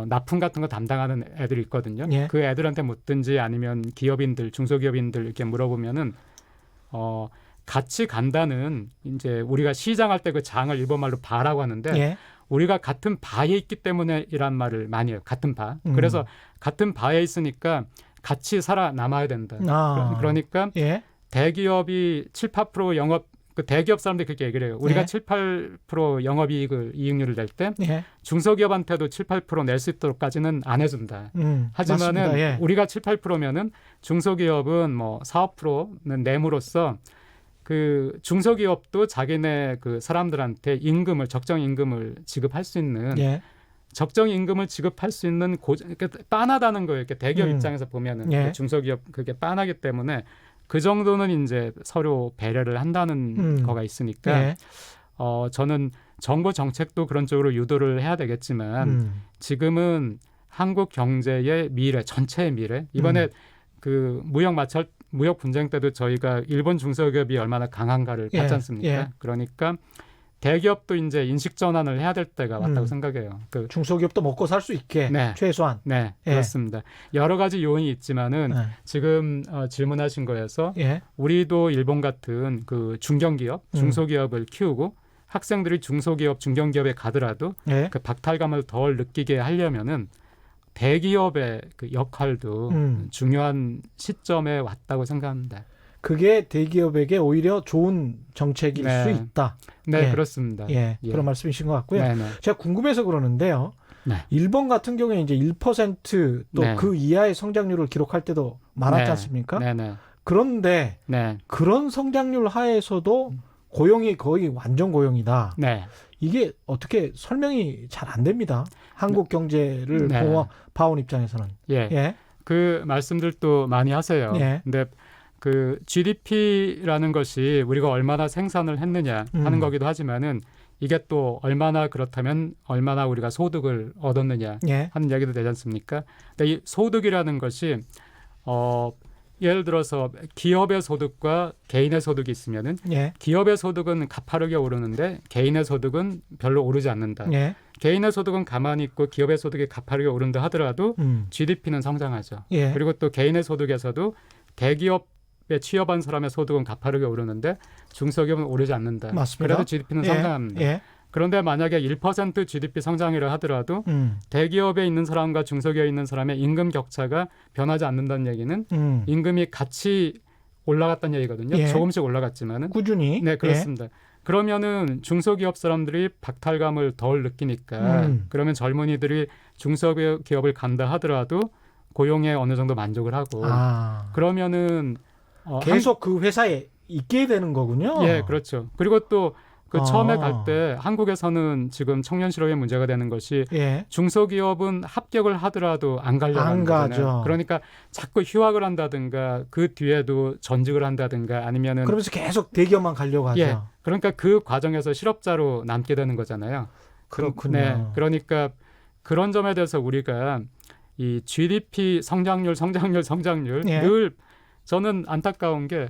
납품 같은 거 담당하는 애들이 있거든요. 예. 그 애들한테 묻든지 아니면 기업인들, 중소기업인들 이렇게 물어보면은 같이 간다는 이제 우리가 시장할 때 그 장을 일본말로 바라고 하는데 예. 우리가 같은 바에 있기 때문에이란 말을 많이 해요. 같은 바. 그래서 같은 바에 있으니까 같이 살아남아야 된다. 아. 그러니까 예. 대기업이 7, 8% 영업 그 대기업 사람들이 그렇게 얘기를 해요. 우리가 예. 7, 8% 이익률을 낼 때 예. 중소기업한테도 7, 8% 낼 수 있도록까지는 안 해준다. 하지만은 맞습니다. 예. 우리가 7, 8%면은 중소기업은 뭐 4, 5%는 내므로써 그 중소기업도 자기네 그 사람들한테 임금을 적정 임금을 지급할 수 있는 예. 적정 임금을 지급할 수 있는 그러니까 빤하다는 거예요. 이렇게 대기업 입장에서 보면은 예. 그 중소기업 그게 빤하기 때문에 그 정도는 이제 서로 배려를 한다는 거가 있으니까 예. 저는 정부 정책도 그런 쪽으로 유도를 해야 되겠지만 지금은 한국 경제의 미래, 전체의 미래. 이번에 그 무역 분쟁 때도 저희가 일본 중소기업이 얼마나 강한가를 예. 봤지 않습니까? 예. 그러니까 대기업도 이제 인식 전환을 해야 될 때가 왔다고 음. 생각해요. 중소기업도 먹고 살 수 있게 네. 최소한. 네, 예. 그렇습니다. 여러 가지 요인이 있지만은 네. 지금 질문하신 거에서 예. 우리도 일본 같은 그 중견기업, 중소기업을 키우고 학생들이 중소기업, 중견기업에 가더라도 예. 그 박탈감을 덜 느끼게 하려면은 대기업의 그 역할도 중요한 시점에 왔다고 생각합니다. 그게 대기업에게 오히려 좋은 정책일 네. 수 있다. 네, 예. 그렇습니다. 예. 예. 그런 말씀이신 것 같고요. 네, 네. 제가 궁금해서 그러는데요. 네. 일본 같은 경우에 이제 1% 또 네. 그 이하의 성장률을 기록할 때도 많았지 네. 않습니까? 네, 네. 그런데 네. 그런 성장률 하에서도 고용이 거의 완전 고용이다. 네. 이게 어떻게 설명이 잘 안 됩니다. 한국 경제를 네. 봐온 입장에서는. 예. 예. 그 말씀들도 많이 하세요. 예. 근데 그 GDP라는 것이 우리가 얼마나 생산을 했느냐 하는 거기도 하지만은 이게 또 얼마나 그렇다면 얼마나 우리가 소득을 얻었느냐 예. 하는 얘기도 되지 않습니까? 근데 이 소득이라는 것이 예를 들어서 기업의 소득과 개인의 소득이 있으면은 예. 기업의 소득은 가파르게 오르는데 개인의 소득은 별로 오르지 않는다. 예. 개인의 소득은 가만히 있고 기업의 소득이 가파르게 오른다 하더라도 GDP는 성장하죠. 예. 그리고 또 개인의 소득에서도 대기업에 취업한 사람의 소득은 가파르게 오르는데 중소기업은 오르지 않는다. 맞습니다. 그래도 GDP는 예. 성장합니다. 예. 그런데 만약에 1% GDP 성장이라 하더라도 대기업에 있는 사람과 중소기업에 있는 사람의 임금 격차가 변하지 않는다는 얘기는 임금이 같이 올라갔다는 얘기거든요. 예. 조금씩 올라갔지만은 꾸준히. 네, 그렇습니다. 그러면은 중소기업 사람들이 박탈감을 덜 느끼니까 그러면 젊은이들이 중소기업을 간다 하더라도 고용에 어느 정도 만족을 하고 아. 그러면은 계속 그 회사에 있게 되는 거군요. 예, 그렇죠. 그리고 또 그 아. 처음에 갈 때 한국에서는 지금 청년 실업의 문제가 되는 것이 예. 중소기업은 합격을 하더라도 안 가려고 안 하는 가죠. 거잖아요. 그러니까 자꾸 휴학을 한다든가 그 뒤에도 전직을 한다든가 아니면은 그러면서 계속 대기업만 가려고 하죠. 예, 그러니까 그 과정에서 실업자로 남게 되는 거잖아요. 그렇군요. 네, 그러니까 그런 점에 대해서 우리가 이 GDP 성장률 예. 늘 저는 안타까운 게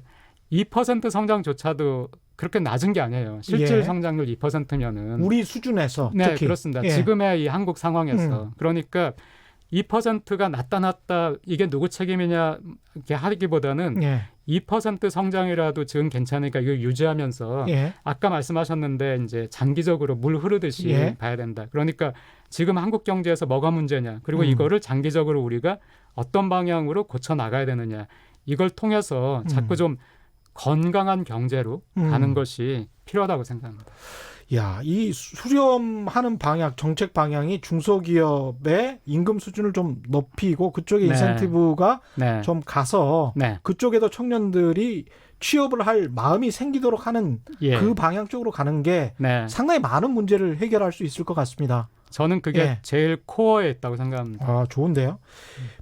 2% 성장조차도 그렇게 낮은 게 아니에요. 실질 예. 성장률 2%면은 우리 수준에서 네, 특히. 그렇습니다. 예. 지금의 이 한국 상황에서 그러니까 2%가 낮다 이게 누구 책임이냐 이렇게 하기보다는 예. 2% 성장이라도 지금 괜찮으니까 이거 유지하면서 예. 아까 말씀하셨는데 이제 장기적으로 물 흐르듯이 예. 봐야 된다. 그러니까 지금 한국 경제에서 뭐가 문제냐 그리고 이거를 장기적으로 우리가 어떤 방향으로 고쳐 나가야 되느냐 이걸 통해서 자꾸 좀 건강한 경제로 가는 것이 필요하다고 생각합니다. 야, 이 수렴하는 방향, 정책 방향이 중소기업의 임금 수준을 좀 높이고 그쪽에 네. 인센티브가 네. 좀 가서 네. 그쪽에도 청년들이 취업을 할 마음이 생기도록 하는 예. 그 방향 쪽으로 가는 게 네. 상당히 많은 문제를 해결할 수 있을 것 같습니다. 저는 그게 예. 제일 코어에 있다고 생각합니다. 아, 좋은데요.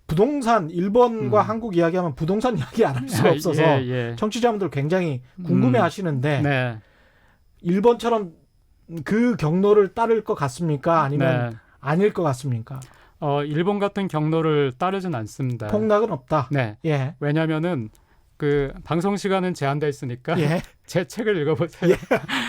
부동산, 일본과 한국 이야기하면 부동산 이야기 안 할 수가 없어서 예, 예. 청취자분들 굉장히 궁금해 하시는데 네. 일본처럼 그 경로를 따를 것 같습니까? 아니면 네. 아닐 것 같습니까? 일본 같은 경로를 따르진 않습니다. 폭락은 없다. 네. 예. 왜냐하면은 그 방송 시간은 제한돼 있으니까 예. 제 책을 읽어보세요. 예.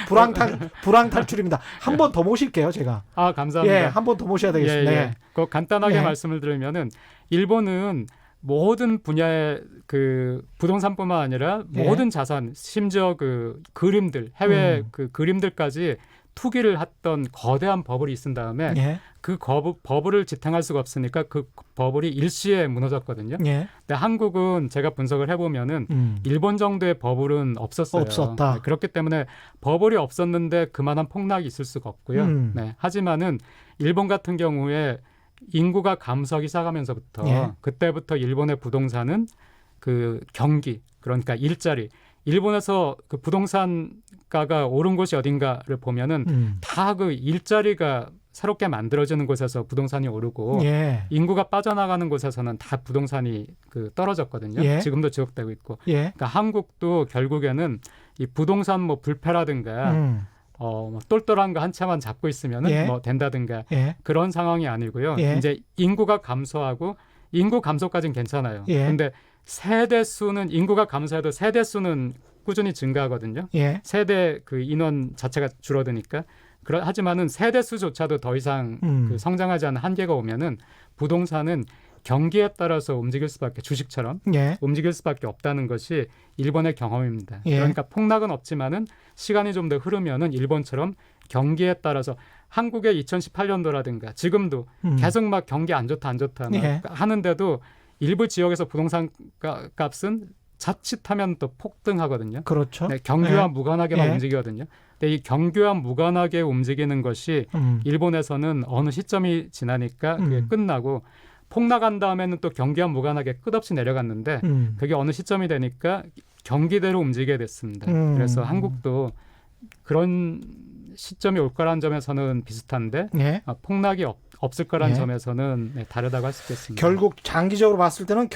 불황 탈출입니다. 한 번 더 모실게요, 제가. 아 감사합니다. 예, 한 번 더 모셔야 되겠습니다. 예, 예. 예. 그 간단하게 예. 말씀을 드리면은 일본은 모든 분야의 그 부동산뿐만 아니라 예. 모든 자산, 심지어 그 그림들, 해외 그 그림들까지 투기를 했던 거대한 버블이 있은 다음에 예. 그 버블을 지탱할 수가 없으니까 그 버블이 일시에 무너졌거든요. 예. 근데 한국은 제가 분석을 해보면은 일본 정도의 버블은 없었어요. 없었다. 네, 그렇기 때문에 버블이 없었는데 그만한 폭락이 있을 수가 없고요. 네, 하지만은 일본 같은 경우에 인구가 감소하기 시작하면서부터 예. 그때부터 일본의 부동산은 그 경기 그러니까 일자리 일본에서 그 부동산가가 오른 곳이 어딘가를 보면은 다 그 일자리가 새롭게 만들어지는 곳에서 부동산이 오르고 예. 인구가 빠져나가는 곳에서는 다 부동산이 그 떨어졌거든요. 예. 지금도 지속되고 있고. 예. 그러니까 한국도 결국에는 이 부동산 뭐 불패라든가 뭐 똘똘한 거 한 채만 잡고 있으면은 예. 뭐 된다든가 예. 그런 상황이 아니고요. 예. 이제 인구가 감소하고 인구 감소까지는 괜찮아요. 예. 근데 세대 수는 인구가 감소해도 세대 수는 꾸준히 증가하거든요. 예. 세대 그 인원 자체가 줄어드니까. 하지만은 세대 수조차도 더 이상 그 성장하지 않는 한계가 오면은 부동산은 경기에 따라서 움직일 수밖에 주식처럼 예. 움직일 수밖에 없다는 것이 일본의 경험입니다. 예. 그러니까 폭락은 없지만은 시간이 좀 더 흐르면은 일본처럼 경기에 따라서 한국의 2018년도라든가 지금도 계속 막 경기 안 좋다 막 예. 하는데도 일부 지역에서 부동산 값은 자칫하면 또 폭등하거든요. 그렇죠. 네, 경기와 예. 무관하게만 예. 움직이거든요. 근데 이 경기와 무관하게 움직이는 것이 일본에서는 어느 시점이 지나니까 그게 끝나고 폭락한 다음에는 또 경기와 무관하게 끝없이 내려갔는데 그게 어느 시점이 되니까 경기대로 움직이게 됐습니다. 그래서 한국도 그런 시점이 올 거라는 점에서는 비슷한데 예. 폭락이 없을 거라는 예. 점에서는 네, 다르다고 할 수 있겠습니다. 결국 장기적으로 봤을 때는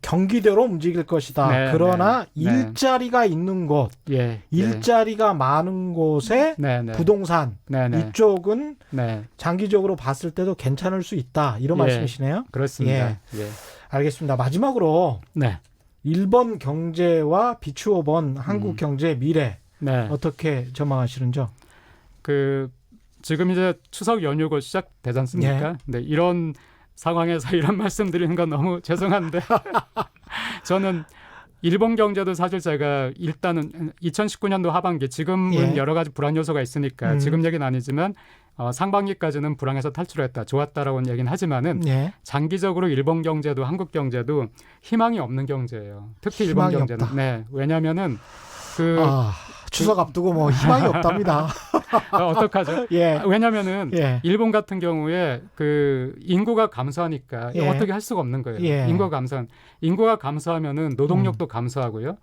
경기대로 움직일 것이다. 네, 그러나 네. 일자리가 있는 곳, 예, 일자리가 많은 곳에 네, 네. 부동산 네, 네. 이쪽은 네, 장기적으로 봤을 때도 괜찮을 수 있다. 이런 예. 말씀이시네요. 그렇습니다. 예. 알겠습니다. 마지막으로 네, 일본 경제와 비추어 본 한국 경제의 미래 네. 어떻게 전망하시는지요? 그 지금 이제 추석 연휴가 시작되지 않습니까? 네, 이런 상황에서 이런 말씀드리는 건 너무 죄송한데 저는 일본 경제도 사실 제가 일단은 2019년도 하반기 지금은 예. 여러 가지 불안 요소가 있으니까 지금 얘기는 아니지만 상반기까지는 불황에서 탈출했다, 좋았다라고는 얘기는 하지만은 예. 장기적으로 일본 경제도 한국 경제도 희망이 없는 경제예요. 특히 일본 희망이 경제는. 없다. 네, 왜냐하면은 추석 앞두고 뭐 희망이 없답니다. 어떡하죠? 예. 왜냐면은 예. 일본 같은 경우에 그 인구가 감소하니까 예. 어떻게 할 수가 없는 거예요. 예. 인구가 감소하면은 노동력도 감소하고요.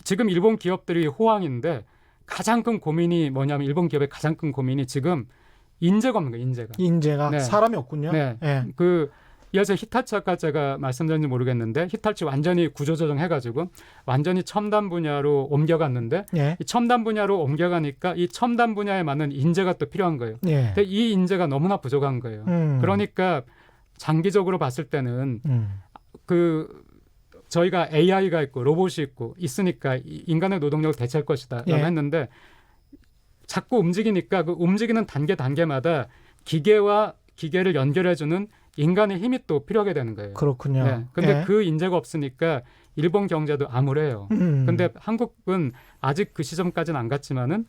지금 일본 기업들이 호황인데 가장 큰 고민이 뭐냐면 일본 기업의 가장 큰 고민이 지금 인재가 없는 거예요. 인재가 네. 사람이 없군요. 네. 예. 이어서 히타치 아까 제가 말씀드렸는지 모르겠는데 히타치 완전히 구조조정 해가지고 완전히 첨단 분야로 옮겨갔는데 예. 이 첨단 분야로 옮겨가니까 이 첨단 분야에 맞는 인재가 또 필요한 거예요. 예. 근데 이 인재가 너무나 부족한 거예요. 그러니까 장기적으로 봤을 때는 저희가 AI가 있고 로봇이 있으니까 인간의 노동력을 대체할 것이다라고 예. 했는데 자꾸 움직이니까 그 움직이는 단계마다 기계를 연결해주는 인간의 힘이 또 필요하게 되는 거예요. 그렇군요. 네. 근데 예. 그 인재가 없으니까 일본 경제도 암울해요. 근데 한국은 아직 그 시점까지는 안 갔지만은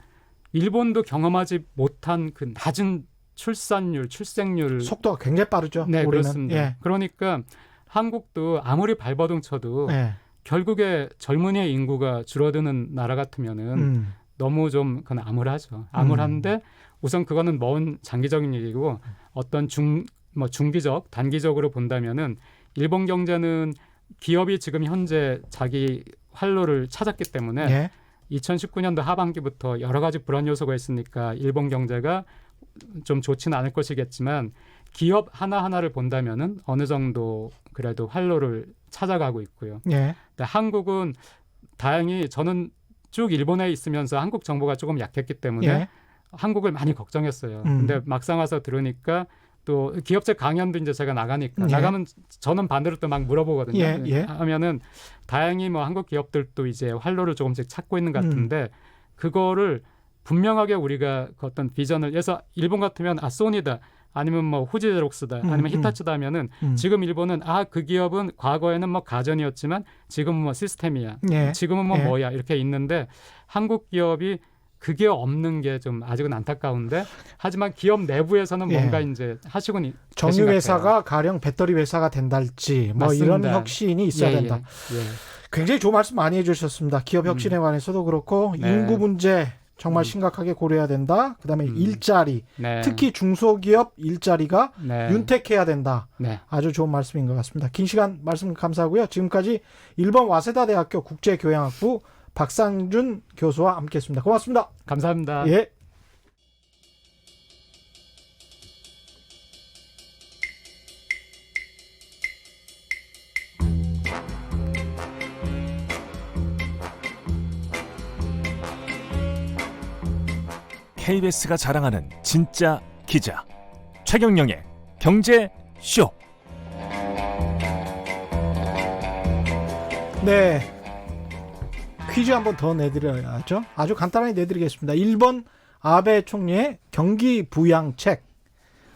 일본도 경험하지 못한 그 낮은 출생률 속도가 굉장히 빠르죠. 네, 우리는. 그렇습니다. 예. 그러니까 한국도 아무리 발버둥 쳐도 예. 결국에 젊은이의 인구가 줄어드는 나라 같으면은 너무 좀 그건 암울하죠. 암울한데 우선 그거는 먼 장기적인 얘기고 어떤 중기적, 단기적으로 본다면은 일본 경제는 기업이 지금 현재 자기 활로를 찾았기 때문에 예. 2019년도 하반기부터 여러 가지 불안 요소가 있으니까 일본 경제가 좀 좋지는 않을 것이겠지만 기업 하나하나를 본다면은 어느 정도 그래도 활로를 찾아가고 있고요. 예. 근데 한국은 다행히 저는 쭉 일본에 있으면서 한국 정보가 조금 약했기 때문에 예. 한국을 많이 걱정했어요. 근데 막상 와서 들으니까 또 기업체 강연도 이제 제가 나가니까 예. 나가면 저는 반대로 또 막 물어보거든요. 예, 예. 하면은 다행히 뭐 한국 기업들도 이제 활로를 조금씩 찾고 있는 것 같은데 그거를 분명하게 우리가 그 어떤 비전을 해서 일본 같으면 소니다 아니면 뭐 후지제록스다 아니면 히타치다 하면은 지금 일본은 그 기업은 과거에는 뭐 가전이었지만 지금은 뭐 시스템이야. 예. 지금은 뭐 예. 뭐야 이렇게 있는데 한국 기업이 그게 없는 게 좀 아직은 안타까운데 하지만 기업 내부에서는 예. 뭔가 이제 하시고 계신 것 정유 같아요. 회사가 가령 배터리 회사가 된달지 뭐 맞습니다. 이런 혁신이 있어야 예, 된다. 예. 굉장히 좋은 말씀 많이 해주셨습니다. 기업 혁신에 관해서도 그렇고 네. 인구 문제 정말 심각하게 고려해야 된다. 그다음에 일자리, 네. 특히 중소기업 일자리가 네. 윤택해야 된다. 네. 아주 좋은 말씀인 것 같습니다. 긴 시간 말씀 감사하고요. 지금까지 일본 와세다 대학교 국제교양학부 박상준 교수와 함께했습니다. 고맙습니다. 감사합니다. 예. KBS가 자랑하는 진짜 기자 최경영의 경제쇼. 네. 퀴즈 한번 더 내드려야죠. 아주 간단하게 내드리겠습니다. 1번 아베 총리의 경기 부양책.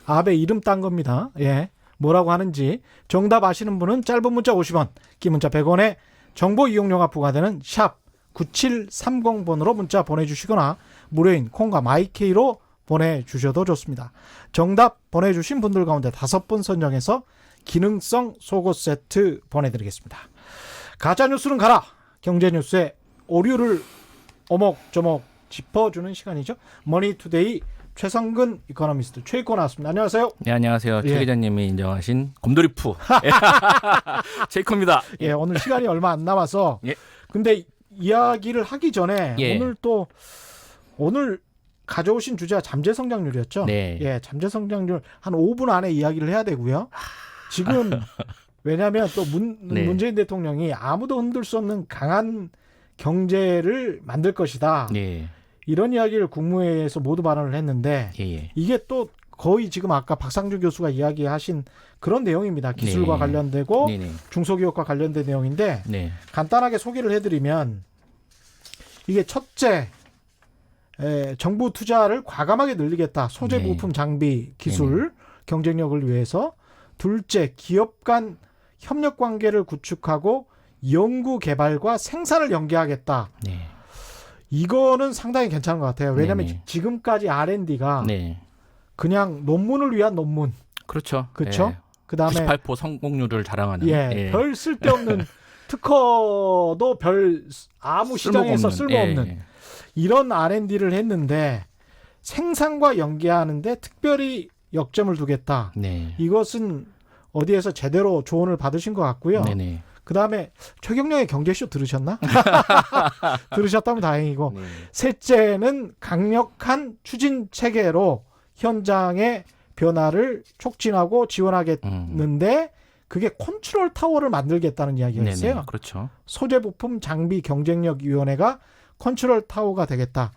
아베 이름 딴 겁니다. 예. 뭐라고 하는지 정답 아시는 분은 짧은 문자 50원, 긴 문자 100원에 정보 이용료가 부과되는 샵 9730번으로 문자 보내주시거나 무료인 콩과 마이케이로 보내주셔도 좋습니다. 정답 보내주신 분들 가운데 5분 선정해서 기능성 속옷 세트 보내드리겠습니다. 가짜뉴스는 가라. 경제뉴스의 오류를 오목조목 짚어주는 시간이죠. 머니투데이 최성근 이코노미스트 최익고 나왔습니다. 안녕하세요. 네, 안녕하세요. 예. 최 기자님이 인정하신 곰돌이푸 제이코입니다. 예, 오늘 시간이 얼마 안 남아서 예. 근데 이야기를 하기 전에 예. 오늘 가져오신 주제가 잠재 성장률이었죠. 네. 예, 잠재 성장률 한 5분 안에 이야기를 해야 되고요. 지금 왜냐하면 또 네. 문재인 대통령이 아무도 흔들 수 없는 강한 경제를 만들 것이다. 네. 이런 이야기를 국무회의에서 모두 발언을 했는데 예. 이게 또 거의 지금 아까 박상준 교수가 이야기하신 그런 내용입니다. 기술과 네. 관련되고 네네. 중소기업과 관련된 내용인데 네. 간단하게 소개를 해드리면 이게 첫째 정부 투자를 과감하게 늘리겠다. 소재 네. 부품 장비 기술 경쟁력을 위해서. 둘째 기업 간 협력 관계를 구축하고 연구 개발과 생산을 연계하겠다. 네. 이거는 상당히 괜찮은 것 같아요. 왜냐하면 네네. 지금까지 R&D가 네. 그냥 논문을 위한 논문. 그렇죠. 그렇죠? 예. 그다음에 98% 성공률을 자랑하는. 예, 별 쓸데없는 특허도 별 아무 시장에서 쓸모없는 예. 이런 R&D를 했는데 생산과 연계하는데 특별히 역점을 두겠다. 네. 이것은 어디에서 제대로 조언을 받으신 것 같고요. 네네. 그다음에 최경영의 경제쇼 들으셨나? 들으셨다면 다행이고 네. 셋째는 강력한 추진 체계로 현장의 변화를 촉진하고 지원하겠는데 그게 컨트롤 타워를 만들겠다는 이야기가 있어요. 네네. 그렇죠. 소재 부품 장비 경쟁력 위원회가 컨트롤 타워가 되겠다.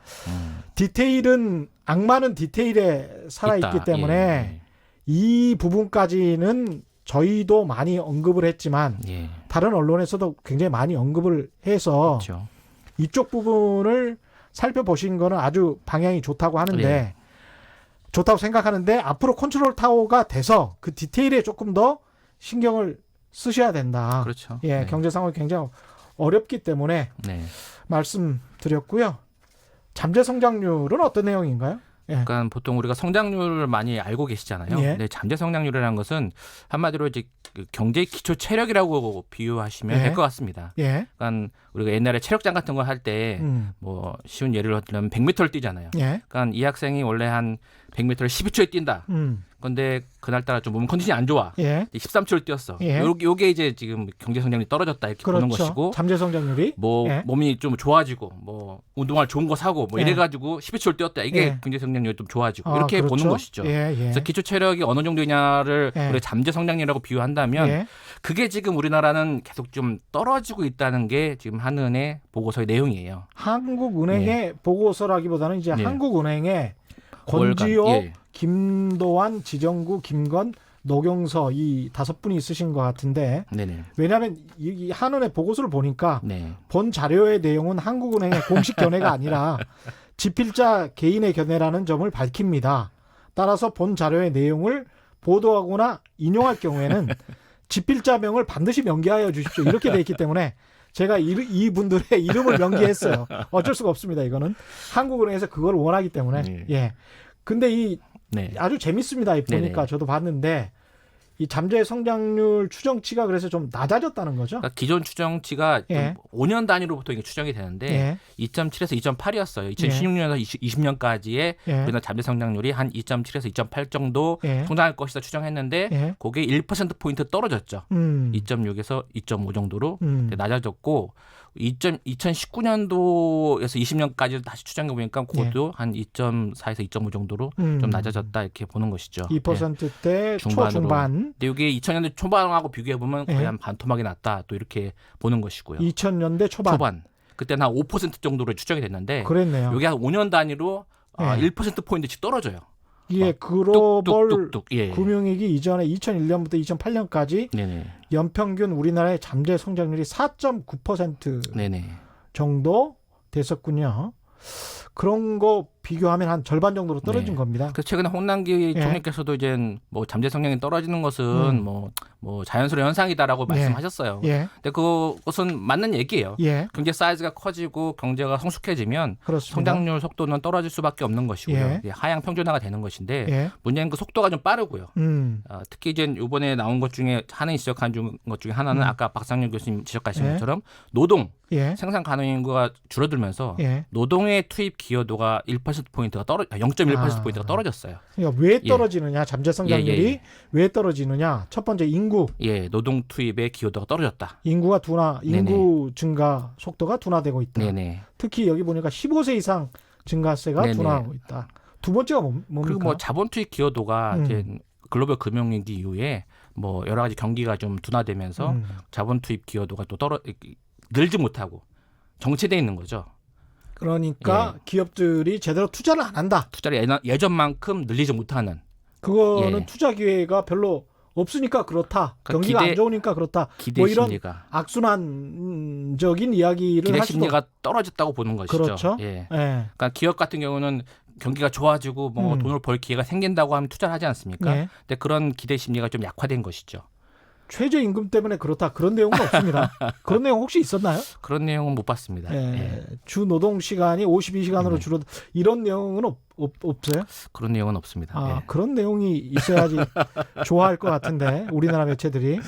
디테일은 악마는 디테일에 살아있기 있다. 때문에 예. 이 부분까지는 저희도 많이 언급을 했지만 예. 다른 언론에서도 굉장히 많이 언급을 해서 그렇죠. 이쪽 부분을 살펴보신 거는 아주 방향이 좋다고 하는데 예. 좋다고 생각하는데 앞으로 컨트롤 타워가 돼서 그 디테일에 조금 더 신경을 쓰셔야 된다. 그렇죠. 예, 네. 경제 상황이 굉장히 어렵기 때문에 네. 말씀드렸고요. 잠재 성장률은 어떤 내용인가요? 예. 그러니까 보통 우리가 성장률을 많이 알고 계시잖아요. 예. 근데 잠재 성장률이라는 것은 한마디로 이제 그 경제 기초 체력이라고 비유하시면 예. 될 것 같습니다. 예. 그러니까 우리가 옛날에 체력장 같은 거 할 때 뭐 쉬운 예를 들면 100m를 뛰잖아요. 예. 그러니까 이 학생이 원래 한 100m를 12초에 뛴다. 근데 그날따라 좀 몸 컨디션이 안 좋아. 예. 13초를 뛰었어. 예. 요게 이제 지금 경제 성장률이 떨어졌다 이렇게 보는 그렇죠. 것이고, 잠재 성장률이 뭐 예. 몸이 좀 좋아지고, 뭐 운동할 좋은 거 사고, 뭐 예. 이래가지고 12초를 뛰었다. 이게 예. 경제 성장률이 좀 좋아지고 아, 이렇게 그렇죠. 보는 것이죠. 예. 예. 그래서 기초 체력이 어느 정도냐를 예. 우리가 잠재 성장률이라고 비유한다면 예. 그게 지금 우리나라는 계속 좀 떨어지고 있다는 게 지금 한은의 보고서의 내용이에요. 한국은행의 보고서라기보다는 이제 네. 한국은행의 월간, 권지호, 예. 김도환, 지정구, 김건, 노경서 이 5분이 있으신 것 같은데 네네. 왜냐하면 이 한은의 보고서를 보니까 네. 본 자료의 내용은 한국은행의 공식 견해가 아니라 지필자 개인의 견해라는 점을 밝힙니다. 따라서 본 자료의 내용을 보도하거나 인용할 경우에는 지필자명을 반드시 명기하여 주십시오. 이렇게 돼 있기 때문에 제가 이분들의 이름을 명기했어요. 어쩔 수가 없습니다. 이거는 한국은행에서 그걸 원하기 때문에. 네. 예. 근데 이 네. 아주 재밌습니다. 보니까 네네. 저도 봤는데 이 잠재 성장률 추정치가 그래서 좀 낮아졌다는 거죠. 그러니까 기존 추정치가 예. 좀 5년 단위로부터 이게 추정이 되는데 예. 2.7에서 2.8이었어요. 2016년에서 20년까지의 예. 우리나라 잠재 성장률이 한 2.7에서 2.8 정도 예. 성장할 것이다 추정했는데 예. 그게 1%포인트 떨어졌죠. 2.6에서 2.5 정도로 낮아졌고 2019년도에서 20년까지 다시 추정해 보니까 그것도 한 2.4에서 2.5 정도로 좀 낮아졌다 이렇게 보는 것이죠. 2%대 중반으로. 초중반. 근데 이게 2000년대 초반하고 비교해 보면 거의 예. 한 반토막이 났다 또 이렇게 보는 것이고요. 2000년대 초반. 그때는 한 5% 정도로 추정이 됐는데 그랬네요. 이게 한 5년 단위로 예. 1%포인트씩 떨어져요. 이게 글로벌 뚝뚝뚝뚝. 예. 금융위기 이전에 2001년부터 2008년까지 네네. 연평균 우리나라의 잠재 성장률이 4.9%. 네네. 정도 됐었군요. 그런 거 비교하면 한 절반 정도로 떨어진 네. 겁니다. 그래서 최근에 홍남기 예. 총리께서도 이제 뭐 잠재 성향이 떨어지는 것은 뭐 자연스러운 현상이다라고 예. 말씀하셨어요. 예, 근데 그것은 맞는 얘기예요. 예, 경제 사이즈가 커지고 경제가 성숙해지면 그렇습니다. 성장률 속도는 떨어질 수밖에 없는 것이고요. 예. 예, 하향 평준화가 되는 것인데 예, 문제는 그 속도가 좀 빠르고요. 특히 이제 이번에 나온 것 중에 하는 지적한 것 중에 하나는 아까 박상렬 교수님 지적하신 예. 것처럼 노동 예, 생산 가능 인구가 줄어들면서 예. 노동의 투입 기여도가 1%포인트가 0.1%포인트가 떨어졌어요. 그러니까 왜 예. 떨어지느냐? 잠재 성장률이 예. 왜 떨어지느냐? 첫 번째 인구. 예, 노동 투입의 기여도가 떨어졌다. 인구 증가 속도가 둔화되고 있다. 네네. 특히 여기 보니까 15세 이상 증가세가 네네. 둔화하고 있다. 두 번째가 뭡니까? 그리고 뭐 자본 투입 기여도가 음. 이제 글로벌 금융위기 이후에 뭐 여러 가지 경기가 좀 둔화되면서 자본 투입 기여도가 또 늘지 못하고 정체돼 있는 거죠. 그러니까 기업들이 제대로 투자를 안 한다. 투자를 예전만큼 늘리지 못하는. 그거는 예. 투자 기회가 별로 없으니까 그렇다. 그러니까 경기가 안 좋으니까 그렇다. 기대 뭐 이런 심리가 악순환적인 이야기를 기대 할 수도 심리가 떨어졌다고 보는 것이죠. 그렇죠. 예. 예. 그러니까 기업 같은 경우는 경기가 좋아지고 뭐 돈을 벌 기회가 생긴다고 하면 투자를 하지 않습니까? 예. 근데 그런 기대 심리가 좀 약화된 것이죠. 최저임금 때문에 그렇다. 그런 내용은 없습니다. 그런 내용 혹시 있었나요? 그런 내용은 못 봤습니다. 예. 예. 주 노동 시간이 52시간으로 줄어들 이런 내용은 없어요? 그런 내용은 없습니다. 아, 예. 그런 내용이 있어야지 좋아할 것 같은데 우리나라 매체들이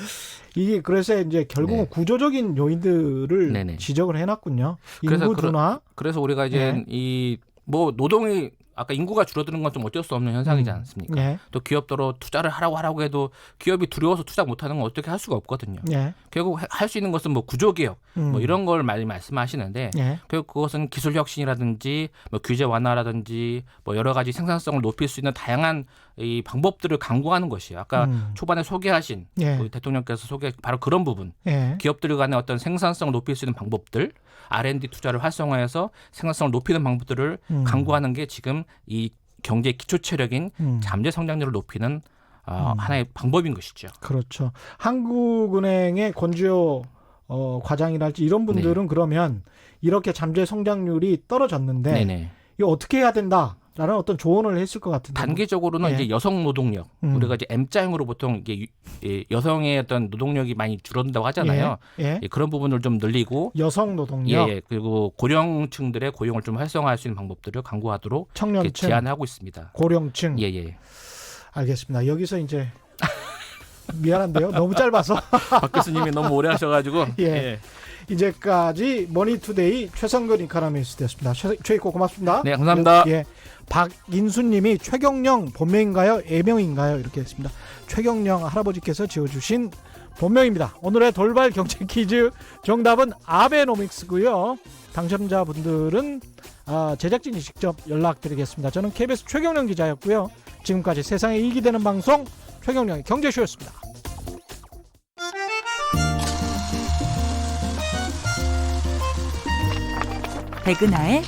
이게 그래서 이제 결국은 네. 구조적인 요인들을 네네. 지적을 해놨군요. 그래서 인구 둔화, 그래서 우리가 이제 예. 이 뭐 노동이 아까 인구가 줄어드는 건 좀 어쩔 수 없는 현상이지 않습니까? 예, 또 기업도 투자를 하라고 해도 기업이 두려워서 투자 못하는 건 어떻게 할 수가 없거든요. 예, 결국 할 수 있는 것은 뭐 구조개혁 뭐 이런 걸 많이 말씀하시는데 예, 결국 그것은 기술 혁신이라든지 뭐 규제 완화라든지 뭐 여러 가지 생산성을 높일 수 있는 다양한 이 방법들을 강구하는 것이에요. 아까 초반에 소개하신 예. 우리 대통령께서 바로 그런 부분 예, 기업들 간의 어떤 생산성을 높일 수 있는 방법들 R&D 투자를 활성화해서 생산성을 높이는 방법들을 강구하는 게 지금 이 경제 기초 체력인 잠재 성장률을 높이는 하나의 방법인 것이죠. 그렇죠. 한국은행의 권주호 과장이랄지 이런 분들은 그러면 이렇게 잠재 성장률이 떨어졌는데 네네. 이거 어떻게 해야 된다라는 어떤 조언을 했을 것 같은데. 단기적으로는 예. 이제 여성 노동력 우리가 이제 M자형으로 보통 이게 여성의 어떤 노동력이 많이 줄어든다고 하잖아요. 예. 예, 그런 부분을 좀 늘리고 여성 노동력, 예, 그리고 고령층들의 고용을 좀 활성화할 수 있는 방법들을 강구하도록 이렇게 청년층, 제안하고 있습니다. 고령층. 예. 알겠습니다. 여기서 이제 미안한데요. 너무 짧아서. 박 교수님이 너무 오래 하셔가지고 예. 이제까지 머니투데이 최성근 이카노미스트였습니다. 최익고 고맙습니다. 네, 감사합니다. 예. 박인수님이 최경령 본명인가요? 애명인가요? 이렇게 했습니다. 최경령 할아버지께서 지어주신 본명입니다. 오늘의 돌발 경제 퀴즈 정답은 아베노믹스고요. 당첨자분들은 제작진이 직접 연락드리겠습니다. 저는 KBS 최경령 기자였고요. 지금까지 세상에 이익이 되는 방송 최경령의 경제쇼였습니다. 백은하의